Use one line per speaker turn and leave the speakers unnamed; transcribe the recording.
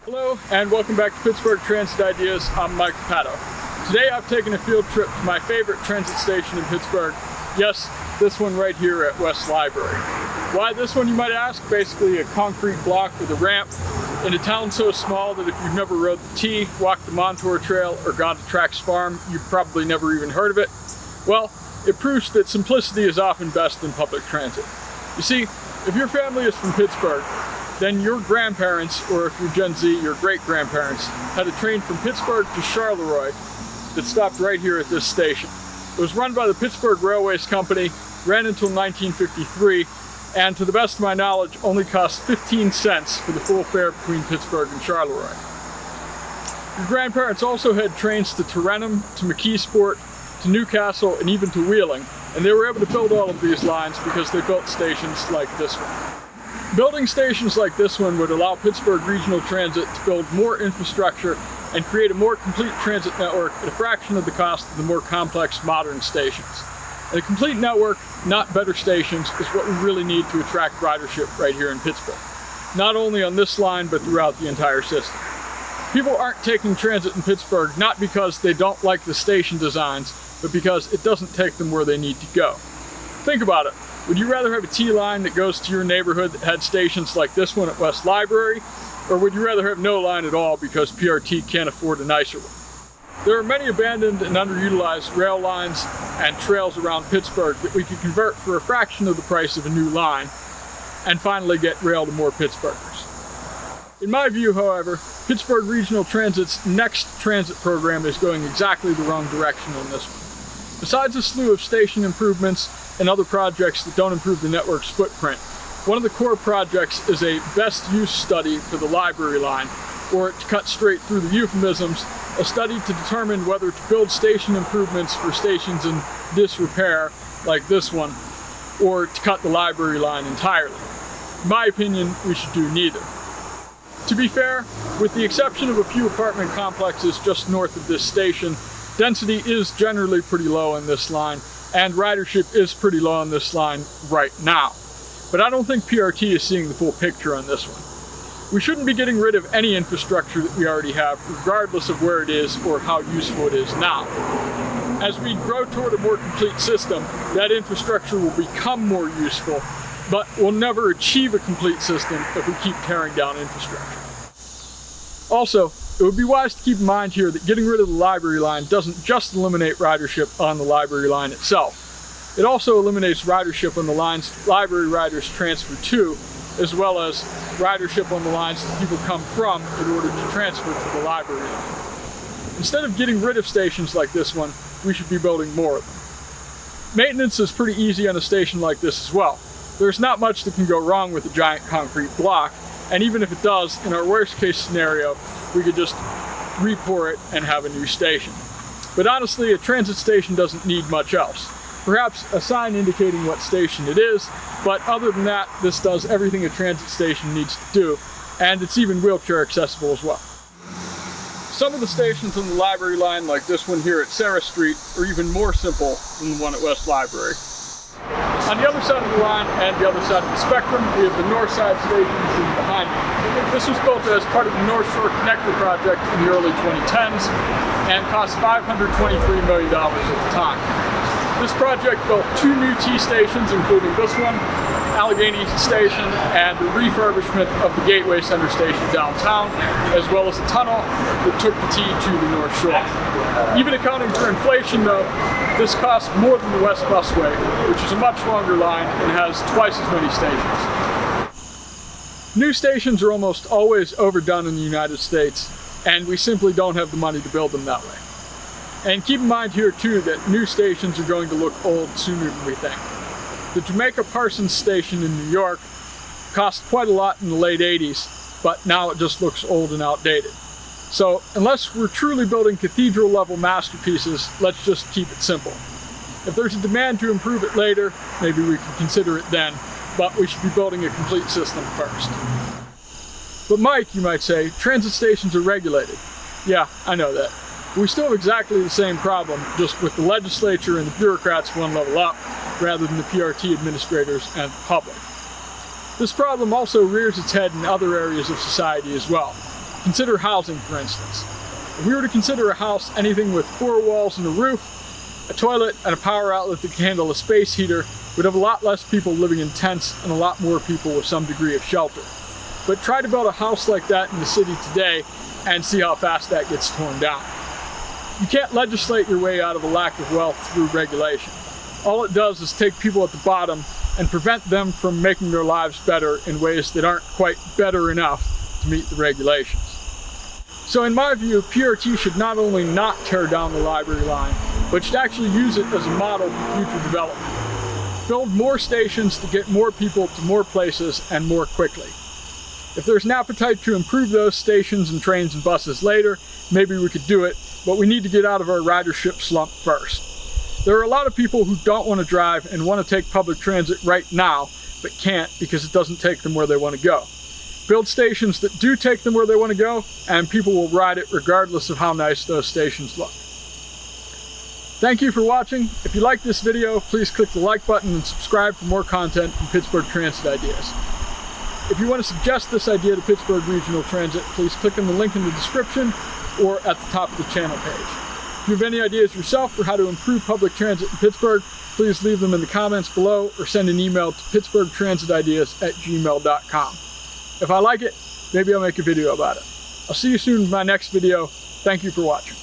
Hello and welcome back to Pittsburgh Transit Ideas. I'm Mike Pato. Today I've taken a field trip to my favorite transit station in Pittsburgh. Yes, this one right here at West Library. Why this one, you might ask? Basically a concrete block with a ramp in a town so small that if you've never rode the T, walked the Montour Trail, or gone to Trax Farm, you've probably never even heard of it. Well, it proves that simplicity is often best in public transit. You see, if your family is from Pittsburgh, then your grandparents, or if you're Gen Z, your great-grandparents, had a train from Pittsburgh to Charleroi that stopped right here at this station. It was run by the Pittsburgh Railways Company, ran until 1953, and to the best of my knowledge, only cost 15 cents for the full fare between Pittsburgh and Charleroi. Your grandparents also had trains to Tarentum, to McKeesport, to Newcastle, and even to Wheeling, and they were able to build all of these lines because they built stations like this one. Building stations like this one would allow Pittsburgh Regional Transit to build more infrastructure and create a more complete transit network at a fraction of the cost of the more complex modern stations. And a complete network, not better stations, is what we really need to attract ridership right here in Pittsburgh. Not only on this line, but throughout the entire system. People aren't taking transit in Pittsburgh not because they don't like the station designs, but because it doesn't take them where they need to go. Think about it. Would you rather have a T-line that goes to your neighborhood that had stations like this one at West Library, or would you rather have no line at all because PRT can't afford a nicer one? There are many abandoned and underutilized rail lines and trails around Pittsburgh that we could convert for a fraction of the price of a new line and finally get rail to more Pittsburghers. In my view, however, Pittsburgh Regional Transit's next transit program is going exactly the wrong direction on this one. Besides a slew of station improvements and other projects that don't improve the network's footprint, one of the core projects is a best use study for the library line, or to cut straight through the euphemisms, a study to determine whether to build station improvements for stations in disrepair, like this one, or to cut the library line entirely. In my opinion, we should do neither. To be fair, with the exception of a few apartment complexes just north of this station, density is generally pretty low on this line, and ridership is pretty low on this line right now. But I don't think PRT is seeing the full picture on this one. We shouldn't be getting rid of any infrastructure that we already have, regardless of where it is or how useful it is now. As we grow toward a more complete system, that infrastructure will become more useful, but we'll never achieve a complete system if we keep tearing down infrastructure. Also, it would be wise to keep in mind here that getting rid of the library line doesn't just eliminate ridership on the library line itself. It also eliminates ridership on the lines library riders transfer to, as well as ridership on the lines that people come from in order to transfer to the library line. Instead of getting rid of stations like this one, we should be building more of them. Maintenance is pretty easy on a station like this as well. There's not much that can go wrong with a giant concrete block, and even if it does, in our worst case scenario, we could just re-pour it and have a new station. But honestly, a transit station doesn't need much else. Perhaps a sign indicating what station it is, but other than that, this does everything a transit station needs to do, and it's even wheelchair accessible as well. Some of the stations on the library line, like this one here at Sarah Street, are even more simple than the one at West Library. On the other side of the line and the other side of the spectrum, we have the north side stations behind me. This was built as part of the North Shore Connector project in the early 2010s and cost $523 million at the time. This project built 2 new T stations, including this one, Allegheny Station, and the refurbishment of the Gateway Center Station downtown, as well as a tunnel that took the T to the North Shore. Even accounting for inflation, though, this costs more than the West Busway, which is a much longer line and has twice as many stations. New stations are almost always overdone in the United States, and we simply don't have the money to build them that way. And keep in mind here too that new stations are going to look old sooner than we think. The Jamaica Parsons station in New York cost quite a lot in the late 80s, but now it just looks old and outdated. So unless we're truly building cathedral level masterpieces, let's just keep it simple. If there's a demand to improve it later, maybe we can consider it then, but we should be building a complete system first. But Mike, you might say, transit stations are regulated. Yeah, I know that. We still have exactly the same problem, just with the legislature and the bureaucrats one level up, rather than the PRT administrators and the public. This problem also rears its head in other areas of society as well. Consider housing, for instance. If we were to consider a house anything with 4 walls and a roof, a toilet, and a power outlet that can handle a space heater, we'd have a lot less people living in tents and a lot more people with some degree of shelter. But try to build a house like that in the city today and see how fast that gets torn down. You can't legislate your way out of a lack of wealth through regulation. All it does is take people at the bottom and prevent them from making their lives better in ways that aren't quite better enough to meet the regulations. So in my view, PRT should not only not tear down the library line, but should actually use it as a model for future development. Build more stations to get more people to more places and more quickly. If there's an appetite to improve those stations and trains and buses later, maybe we could do it, but we need to get out of our ridership slump first. There are a lot of people who don't want to drive and want to take public transit right now, but can't because it doesn't take them where they want to go. Build stations that do take them where they want to go, and people will ride it regardless of how nice those stations look. Thank you for watching. If you like this video, please click the like button and subscribe for more content from Pittsburgh Transit Ideas. If you want to suggest this idea to Pittsburgh Regional Transit, please click on the link in the description or at the top of the channel page. If you have any ideas yourself for how to improve public transit in Pittsburgh, please leave them in the comments below or send an email to pittsburghtransitideas@gmail.com. If I like it, maybe I'll make a video about it. I'll see you soon in my next video. Thank you for watching.